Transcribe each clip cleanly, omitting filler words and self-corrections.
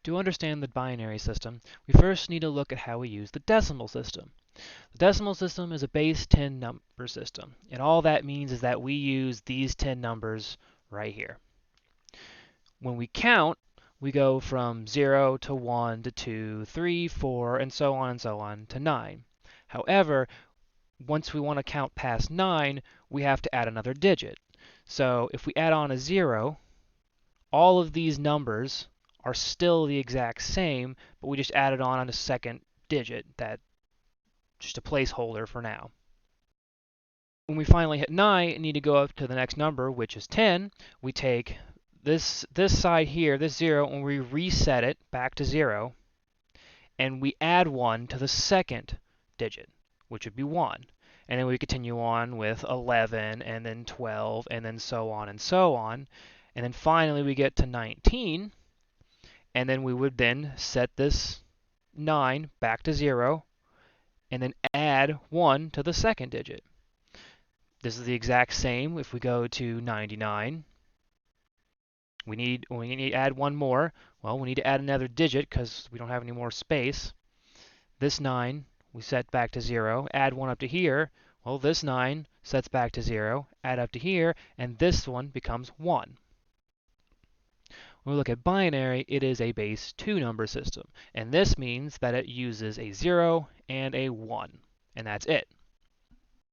To understand the binary system, we first need to look at how we use the decimal system. The decimal system is a base 10 number system, and all that means is that we use these 10 numbers right here. When we count, we go from 0 to 1 to 2, 3, 4, and so on to 9. However, once we want to count past 9, we have to add another digit. So if we add on a 0, all of these numbers are still the exact same, but we just added on a second digit, that's just a placeholder for now. When we finally hit 9 and need to go up to the next number, which is 10, we take this side here, this 0, and we reset it back to 0, and we add 1 to the second digit, which would be 1. And then we continue on with 11, and then 12, and then so on and so on. And then finally we get to 19, and then we would then set this 9 back to 0, and then add 1 to the second digit. This is the exact same if we go to 99. We need to add one more. Well, we need to add another digit because we don't have any more space. This 9 we set back to 0. Add 1 up to here. Well, this 9 sets back to 0. Add up to here, and this one becomes 1. When we look at binary, it is a base 2 number system, and this means that it uses a 0 and a 1, and that's it.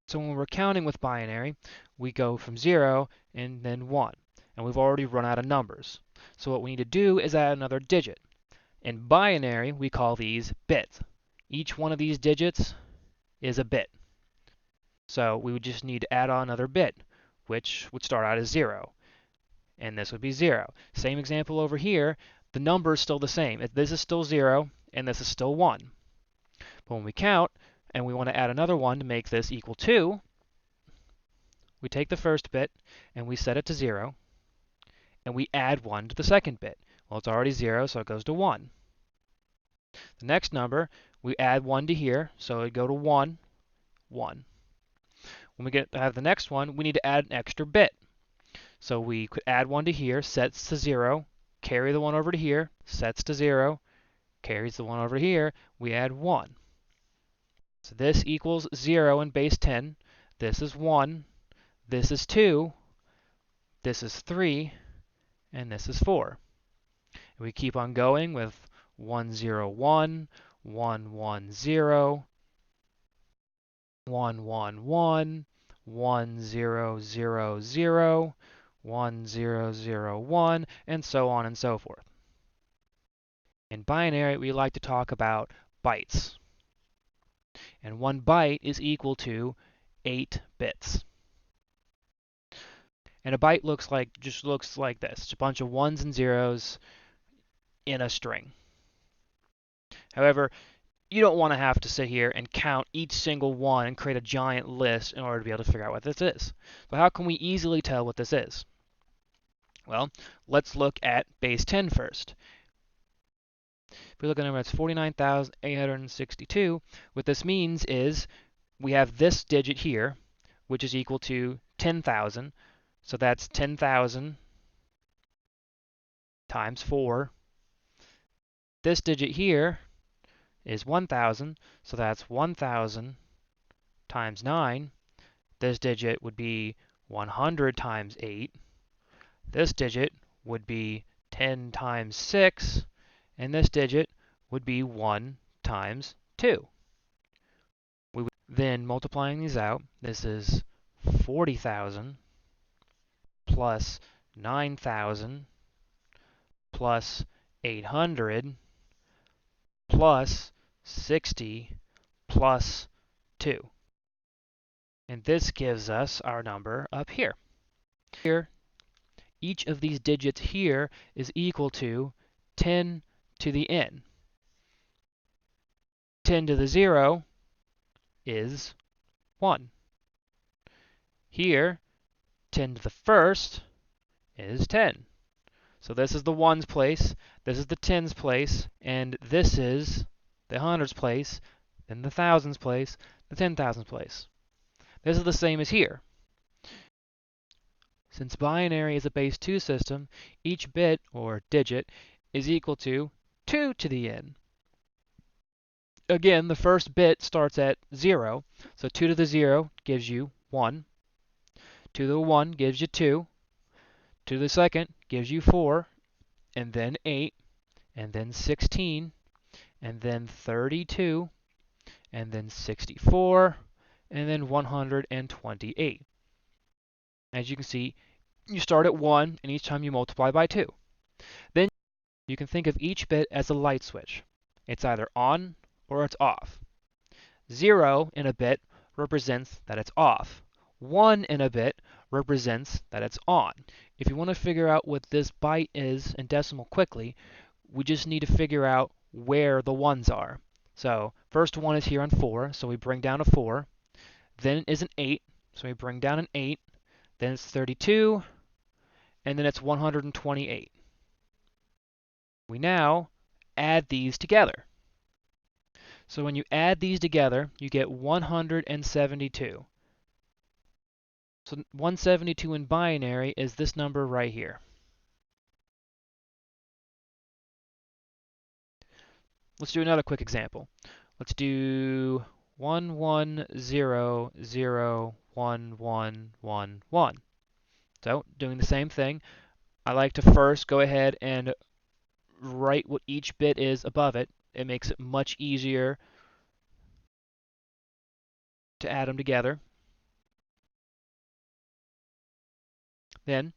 So when we're counting with binary, we go from 0 and then 1, and we've already run out of numbers. So what we need to do is add another digit. In binary, we call these bits. Each one of these digits is a bit. So we would just need to add on another bit, which would start out as 0. And this would be 0. Same example over here, the number is still the same. This is still 0, and this is still 1. But when we count, and we want to add another 1 to make this equal 2, we take the first bit, and we set it to 0, and we add 1 to the second bit. Well, it's already 0, so it goes to 1. The next number, we add 1 to here, so it would go to 1, 1. When we get to have the next one, we need to add an extra bit. So we could add 1 to here, sets to 0, carry the 1 over to here, sets to 0, carries the 1 over here, we add 1. So this equals 0 in base 10, this is 1, this is 2, this is 3, and this is 4. And we keep on going with 1, 0, 1, 1, 1, 0, 1, 1, 1, 1, 0, 0, 0, 1, 0, 0, 1, and so on and so forth. In binary, we like to talk about bytes. And 1 byte is equal to 8 bits. And a byte just looks like this. It's a bunch of ones and zeros in a string. However, you don't want to have to sit here and count each single one and create a giant list in order to be able to figure out what this is. So how can we easily tell what this is? Well, let's look at base 10 first. If we look at the number that's 49,862, what this means is we have this digit here, which is equal to 10,000. So that's 10,000 times 4. This digit here is 1,000, so that's 1,000 times 9. This digit would be 100 times 8. This digit would be 10 times 6. And this digit would be 1 times 2. We would then, multiplying these out, this is 40,000 plus 9,000 plus 800 plus 60 plus 2. And this gives us our number up here. Here, each of these digits here is equal to 10 to the n. 10 to the 0 is 1. Here, 10 to the first is 10. So this is the ones place, this is the tens place, and this is the hundreds place, then the thousands place, the 10,000s place. This is the same as here. Since binary is a base 2 system, each bit, or digit, is equal to 2 to the n. Again, the first bit starts at 0, so 2 to the 0 gives you 1. 2 to the 1 gives you 2. 2 to the second gives you 4, and then 8, and then 16, and then 32, and then 64, and then 128. As you can see, you start at 1, and each time you multiply by 2. Then you can think of each bit as a light switch. It's either on or it's off. 0 in a bit represents that it's off. 1 in a bit represents that it's on. If you want to figure out what this byte is in decimal quickly, we just need to figure out where the ones are. So first one is here on 4, so we bring down a 4. Then is an 8, so we bring down an 8. Then it's 32, and then it's 128. We now add these together. So when you add these together, you get 172. So 172 in binary is this number right here. Let's do another quick example. Let's do 110011111. So doing the same thing, I like to first go ahead and write what each bit is above it. It makes it much easier to add them together. Then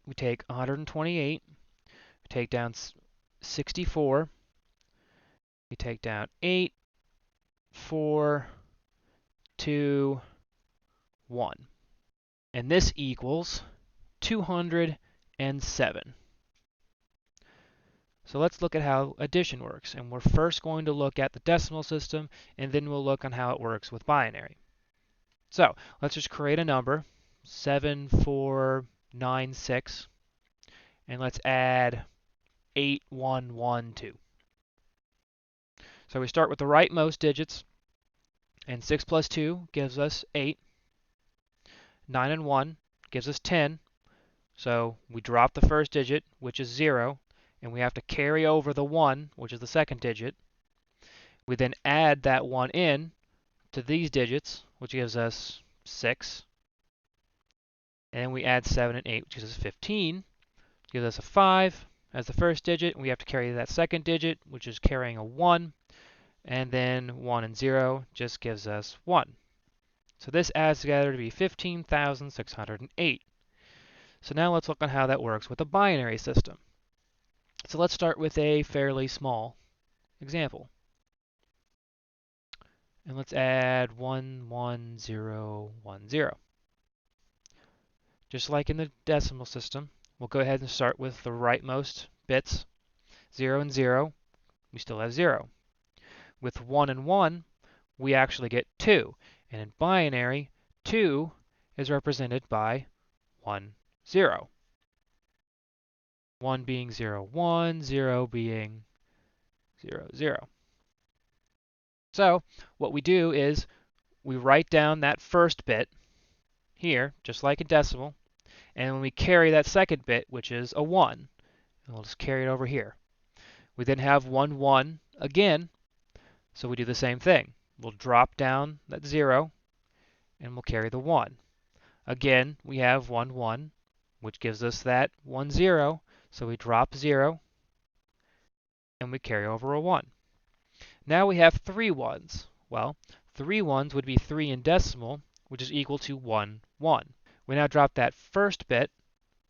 we take 128, we take down 64, we take down 8, 4, 2, 1. And this equals 207. So let's look at how addition works. And we're first going to look at the decimal system, and then we'll look on how it works with binary. So let's just create a number, 7496, and let's add 8112. So we start with the rightmost digits, and 6 plus 2 gives us 8. 9 and 1 gives us 10. So we drop the first digit, which is 0, and we have to carry over the 1, which is the second digit. We then add that 1 in to these digits, which gives us 6. And we add 7 and 8, which gives us 15. Gives us a 5 as the first digit. We have to carry that second digit, which is carrying a 1. And then 1 and 0 just gives us 1. So this adds together to be 15,608. So now let's look on how that works with a binary system. So let's start with a fairly small example. And let's add 11010. Just like in the decimal system, we'll go ahead and start with the rightmost bits, 0 and 0. We still have 0. With 1 and 1, we actually get 2. And in binary, 2 is represented by 1, 0. 1 being 0, 1, 0 being 0, 0. So what we do is we write down that first bit here, just like in decimal, and when we carry that second bit, which is a 1, and we'll just carry it over here. We then have 1, 1 again, so we do the same thing. We'll drop down that 0, and we'll carry the 1. Again, we have 1, 1, which gives us that 1, 0, so we drop 0, and we carry over a 1. Now we have 3 1s. Well, 3 1s would be 3 in decimal, which is equal to 1, 1. We now drop that first bit,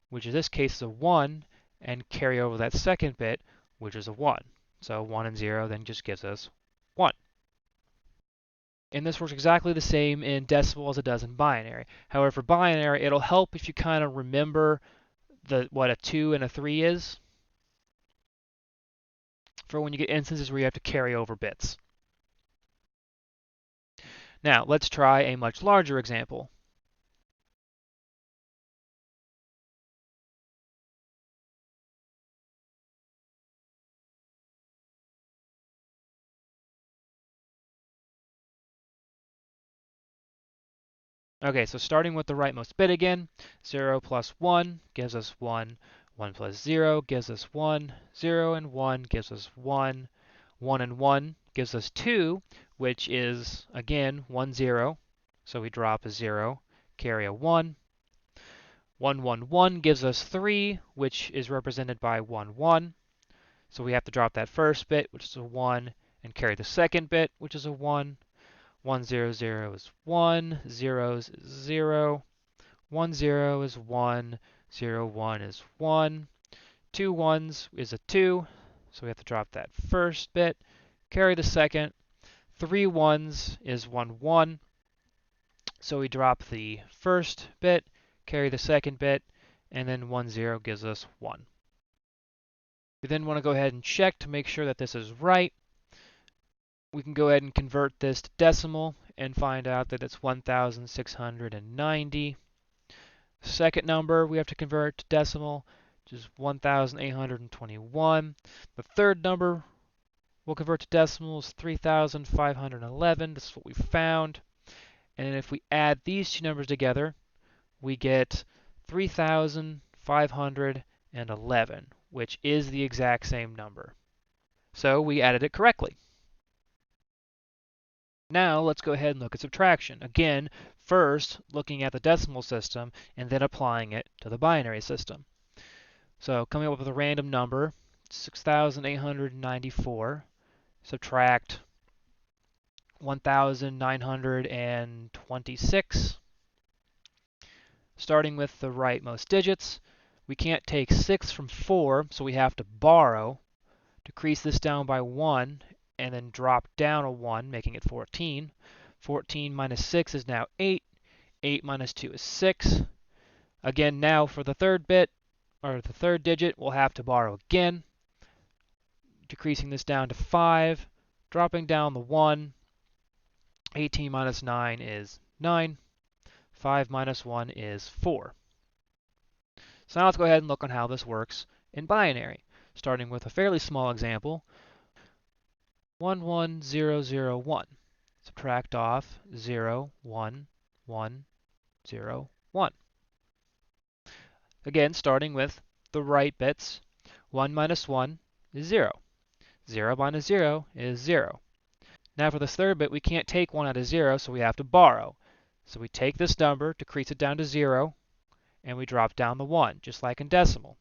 which in this case is a 1, and carry over that second bit, which is a 1. So 1 and 0 then just gives us 1. And this works exactly the same in decimal as it does in binary. However, for binary, it'll help if you kind of remember what a 2 and a 3 is for when you get instances where you have to carry over bits. Now, let's try a much larger example. Okay, so starting with the rightmost bit again, 0 plus 1 gives us 1, 1 plus 0 gives us 1. 0 and 1 gives us 1. 1 and 1 gives us 2, which is, again, 1, 0. So we drop a 0, carry a 1. 1, 1, 1 gives us 3, which is represented by 1, 1. So we have to drop that first bit, which is a 1, and carry the second bit, which is a 1. 1, 0, 0 is 1. 0 is 0. 1, 0 is 1. 0, 1 is 1. 2 1s is a 2. So we have to drop that first bit, carry the second. 3 1s is 1, 1. So we drop the first bit, carry the second bit, and then 1, 0 gives us 1. We then want to go ahead and check to make sure that this is right. We can go ahead and convert this to decimal and find out that it's 1,690. Second number we have to convert to decimal, which is 1,821. The third number we'll convert to decimal is 3,511. This is what we found. And then if we add these two numbers together, we get 3,511, which is the exact same number. So we added it correctly. Now let's go ahead and look at subtraction. Again, first looking at the decimal system and then applying it to the binary system. So coming up with a random number, 6,894, subtract 1,926. Starting with the rightmost digits, we can't take 6 from 4, so we have to borrow. Decrease this down by 1, and then drop down a 1, making it 14. 14 minus 6 is now 8. 8 minus 2 is 6. Again, now for the third bit, or the third digit, we'll have to borrow again. Decreasing this down to 5, dropping down the 1. 18 minus 9 is 9. 5 minus 1 is 4. So now let's go ahead and look on how this works in binary, starting with a fairly small example. 11001. Subtract off 0, 1, 1, 0, 1. Again, starting with the right bits, 1 minus 1 is 0. 0 minus 0 is 0. Now for this third bit, we can't take 1 out of 0, so we have to borrow. So we take this number, decrease it down to 0, and we drop down the 1, just like in decimal.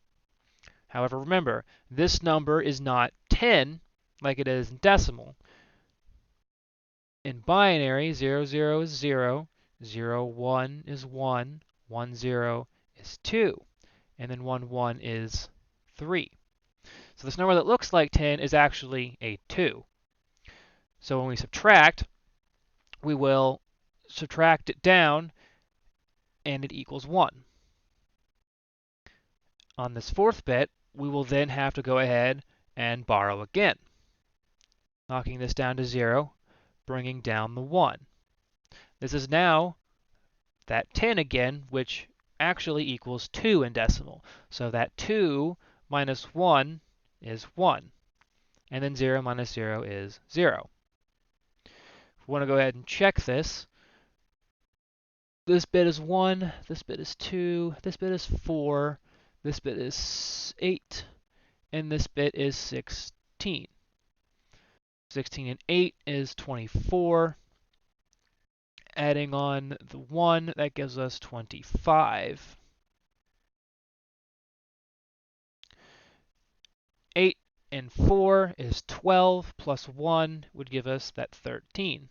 However, remember, this number is not 10 like it is in decimal. In binary, 0, 0 is 0, 0, 1 is 1, 1, 0 is 2, and then 1, 1 is 3. So this number that looks like 10 is actually a 2. So when we subtract, we will subtract it down, and it equals 1. On this fourth bit, we will then have to go ahead and borrow again, knocking this down to 0, bringing down the 1. This is now that 10 again, which actually equals 2 in decimal. So that 2 minus 1 is 1. And then 0 minus 0 is 0. If we want to go ahead and check this, this bit is 1, this bit is 2, this bit is 4, this bit is 8, and this bit is 16. 16 and 8 is 24. Adding on the 1, that gives us 25. 8 and 4 is 12, plus 1 would give us that 13,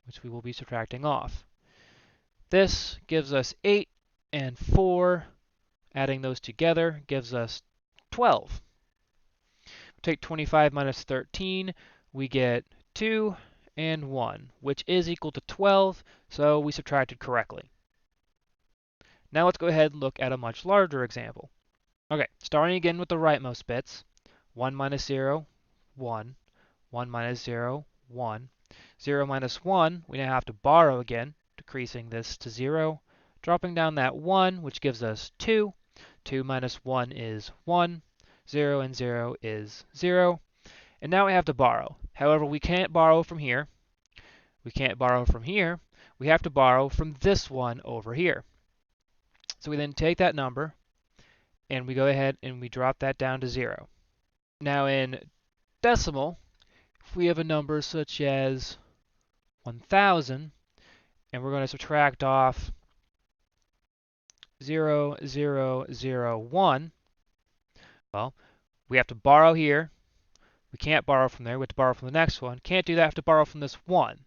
which we will be subtracting off. This gives us 8 and 4. Adding those together gives us 12. Take 25 minus 13, we get 2 and 1, which is equal to 12, so we subtracted correctly. Now let's go ahead and look at a much larger example. Okay, starting again with the rightmost bits, 1 minus 0, 1, 1 minus 0, 1, 0 minus 1, we now have to borrow again, decreasing this to 0, dropping down that 1, which gives us 2. 2 minus 1 is 1. 0 and 0 is 0. And now we have to borrow. However, we can't borrow from here. We can't borrow from here. We have to borrow from this one over here. So we then take that number and we go ahead and we drop that down to 0. Now in decimal, if we have a number such as 1000, and we're going to subtract off 0001, well, we have to borrow here. We can't borrow from there. We have to borrow from the next one. Can't do that. Have to borrow from this 1.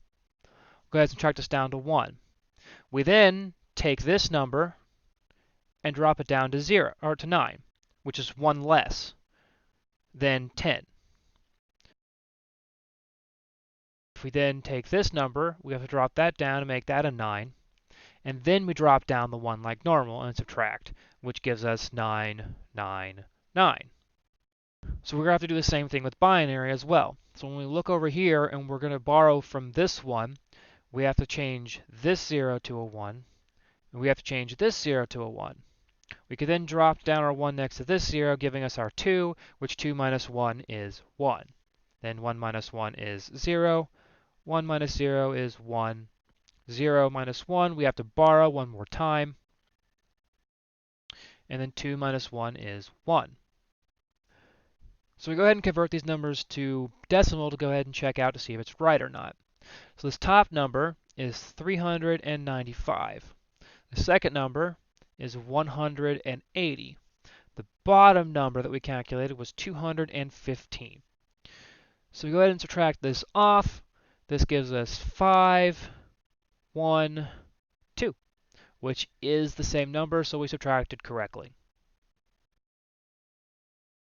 Go ahead and subtract this down to 1. We then take this number and drop it down to 0, or to 9, which is 1 less than 10. If we then take this number, we have to drop that down to make that a 9. And then we drop down the 1 like normal and subtract, which gives us 999. So we're going to have to do the same thing with binary as well. So when we look over here and we're going to borrow from this one, we have to change this 0 to a 1, and we have to change this 0 to a 1. We could then drop down our 1 next to this 0, giving us our 2, which 2 minus 1 is 1. Then 1 minus 1 is 0. 1 minus 0 is 1. 0 minus 1, we have to borrow one more time. And then 2 minus 1 is 1. So we go ahead and convert these numbers to decimal to go ahead and check out to see if it's right or not. So this top number is 395. The second number is 180. The bottom number that we calculated was 215. So we go ahead and subtract this off. This gives us 5, 1, 2, which is the same number, so we subtracted correctly.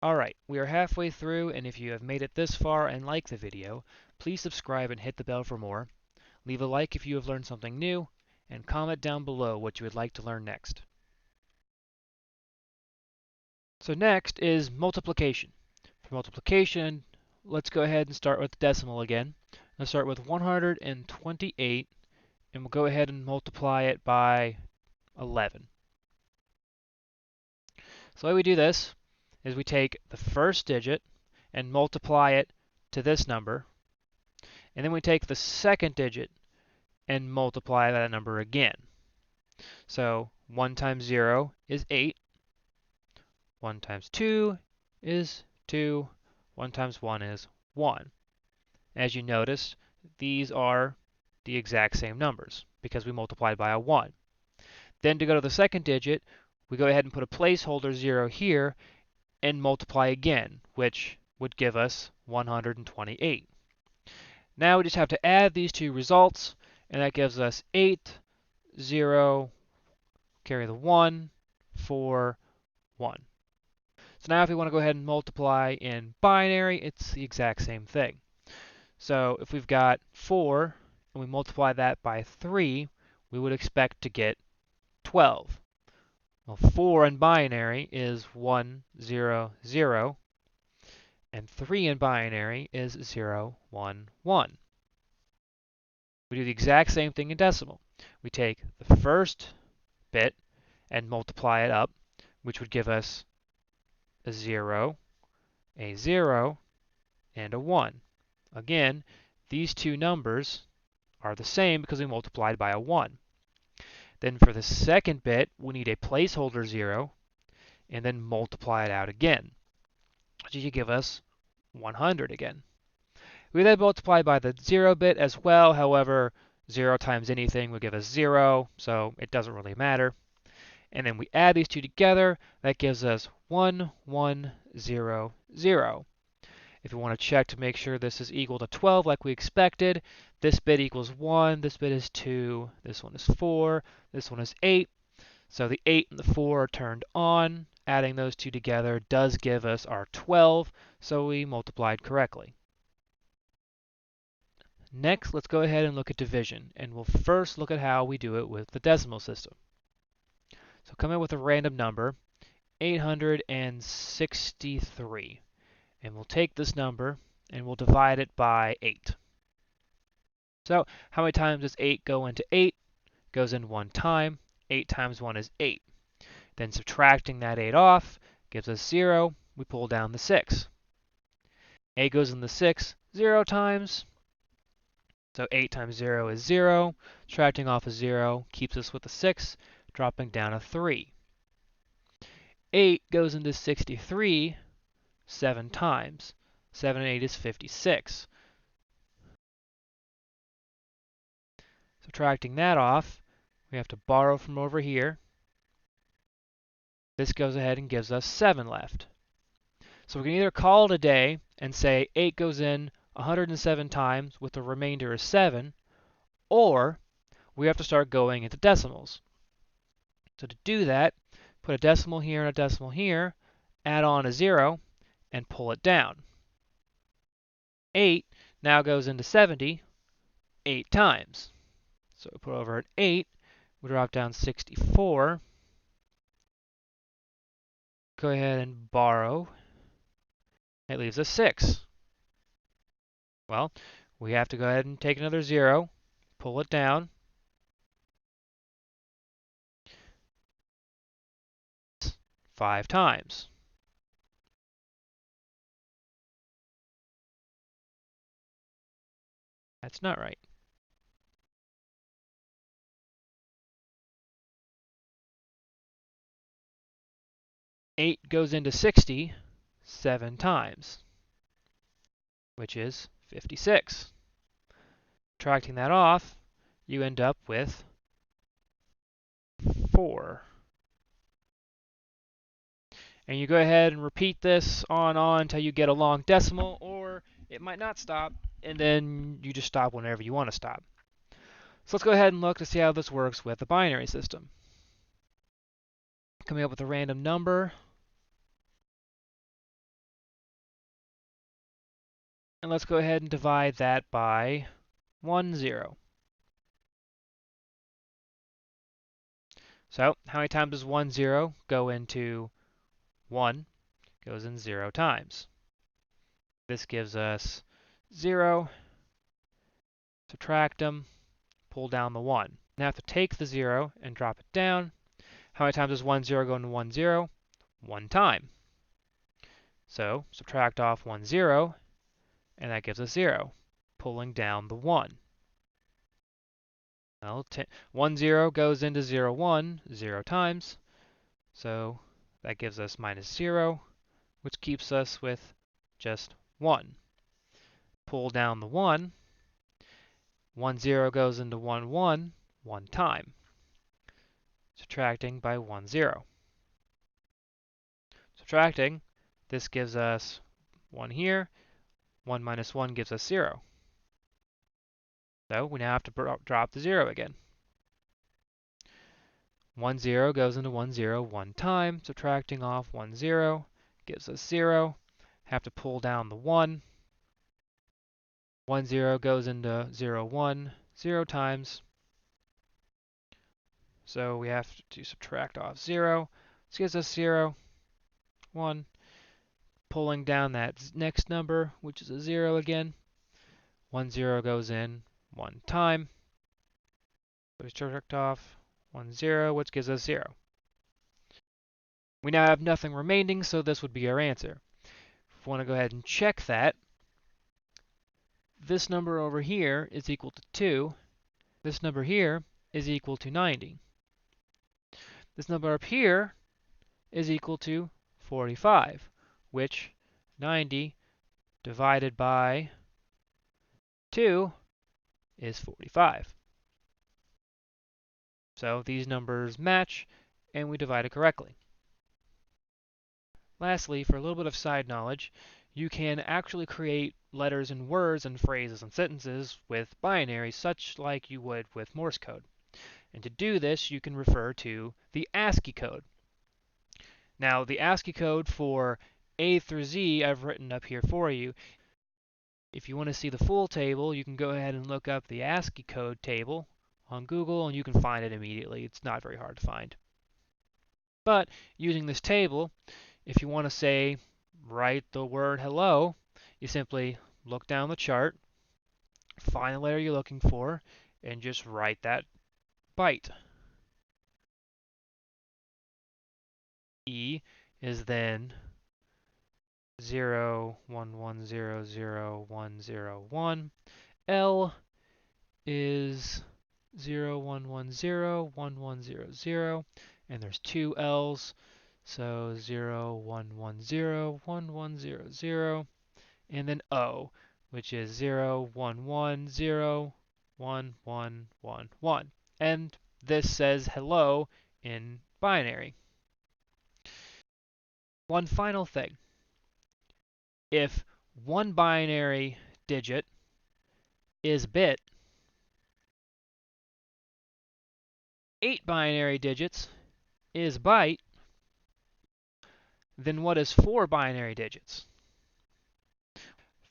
Alright, we are halfway through, and if you have made it this far and like the video, please subscribe and hit the bell for more. Leave a like if you have learned something new, and comment down below what you would like to learn next. So next is multiplication. For multiplication, let's go ahead and start with the decimal again. Let's start with 128, and we'll go ahead and multiply it by 11. So the way we do this is we take the first digit and multiply it to this number, and then we take the second digit and multiply that number again. So 1 times 0 is 8, 1 times 2 is 2, 1 times 1 is 1. As you notice, these are the exact same numbers because we multiplied by a 1. Then to go to the second digit, we go ahead and put a placeholder 0 here and multiply again, which would give us 128. Now we just have to add these two results, and that gives us 8, 0, carry the 1, 4, 1. So now if we want to go ahead and multiply in binary, it's the exact same thing. So if we've got 4 and we multiply that by 3, we would expect to get 12. Well, 4 in binary is 1, 0, 0, and 3 in binary is 0, 1, 1. We do the exact same thing in decimal. We take the first bit and multiply it up, which would give us a 0, and a 1. Again, these two numbers are the same because we multiplied by a 1. Then for the second bit, we need a placeholder 0, and then multiply it out again, which should give us 100 again. We then multiply by the 0 bit as well. However, 0 times anything will give us 0, so it doesn't really matter. And then we add these two together. That gives us 1, 1, 0, 0. If you want to check to make sure this is equal to 12 like we expected, this bit equals 1, this bit is 2, this one is 4, this one is 8. So the 8 and the 4 are turned on. Adding those two together does give us our 12, so we multiplied correctly. Next, let's go ahead and look at division, and we'll first look at how we do it with the decimal system. So come in with a random number, 863, and we'll take this number and we'll divide it by 8. So how many times does 8 go into 8? Goes in 1 time. 8 times 1 is 8. Then subtracting that 8 off gives us 0. We pull down the 6. 8 goes in the 6 0 times. So 8 times 0 is 0. Subtracting off a 0 keeps us with a 6, dropping down a 3. 8 goes into 63 7 times. 7 and 8 is 56. Subtracting that off, we have to borrow from over here. This goes ahead and gives us 7 left. So we can either call it a day and say 8 goes in 107 times with the remainder is 7, or we have to start going into decimals. So to do that, put a decimal here and a decimal here, add on a 0, and pull it down. 8 now goes into 70 8 times. So we put over an 8, we drop down 64. Go ahead and borrow. It leaves us 6. Well, we have to go ahead and take another 0, pull it down. 5 times. That's not right. 8 goes into 60 7 times, which is 56. Subtracting that off, you end up with 4. And you go ahead and repeat this on until you get a long decimal, or it might not stop, and then you just stop whenever you want to stop. So let's go ahead and look to see how this works with the binary system. Coming up with a random number. And let's go ahead and divide that by 1, 0. So how many times does 1, 0 go into 1? Goes in 0 times. This gives us 0. Subtract them. Pull down the 1. Now I have to take the 0 and drop it down. How many times does 1, 0 go into 1, 0? 1 time. So subtract off 1, 0, and that gives us 0, pulling down the 1. Well, 1, 0 goes into 0, 1, 0 times. So that gives us minus 0, which keeps us with just 1. Pull down the 1. 1, 0 goes into 1, 1, 1 time. Subtracting by 1, 0. Subtracting, this gives us 1 here. 1 minus 1 gives us 0. So we now have to drop the 0 again. 1, 0 goes into 1, 0 1 time. Subtracting off 1, 0 gives us 0. Have to pull down the 1. 1, 0 goes into 0, 1, 0 times. So we have to subtract off 0. This gives us 0, 1. Pulling down that next number, which is a 0 again. 1, 0 goes in 1 time. So we subtract off 1, 0, which gives us 0. We now have nothing remaining, so this would be our answer. If we want to go ahead and check that, this number over here is equal to 2. This number here is equal to 90. This number up here is equal to 45, which 90 divided by 2 is 45. So these numbers match, and we divide it correctly. Lastly, for a little bit of side knowledge, you can actually create letters and words and phrases and sentences with binaries, such like you would with Morse code. And to do this, you can refer to the ASCII code. Now, the ASCII code for A through Z I've written up here for you. If you want to see the full table, you can go ahead and look up the ASCII code table on Google, and you can find it immediately. It's not very hard to find. But using this table, if you want to say, write the word hello, you simply look down the chart, find the letter you're looking for, and just write that byte. E is then 0, 1, 1, 0, 0, 1, 0, 1. L is 0, 1, 1, 0, 1, 1, 0, 0. And there's two L's. So 0, 1, 1, 0, 1, 1, 0, 0, and then O, which is 0, 1, 1, 0, 1, 1, 1, 1. And this says hello in binary. One final thing. If one binary digit is bit, 8 binary digits is byte, then what is 4 binary digits?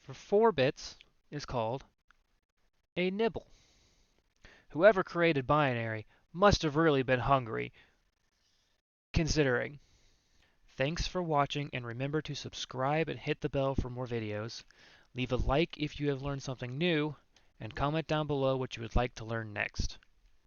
For 4 bits is called a nibble. Whoever created binary must have really been hungry, considering. Thanks for watching, and remember to subscribe and hit the bell for more videos. Leave a like if you have learned something new, and comment down below what you would like to learn next.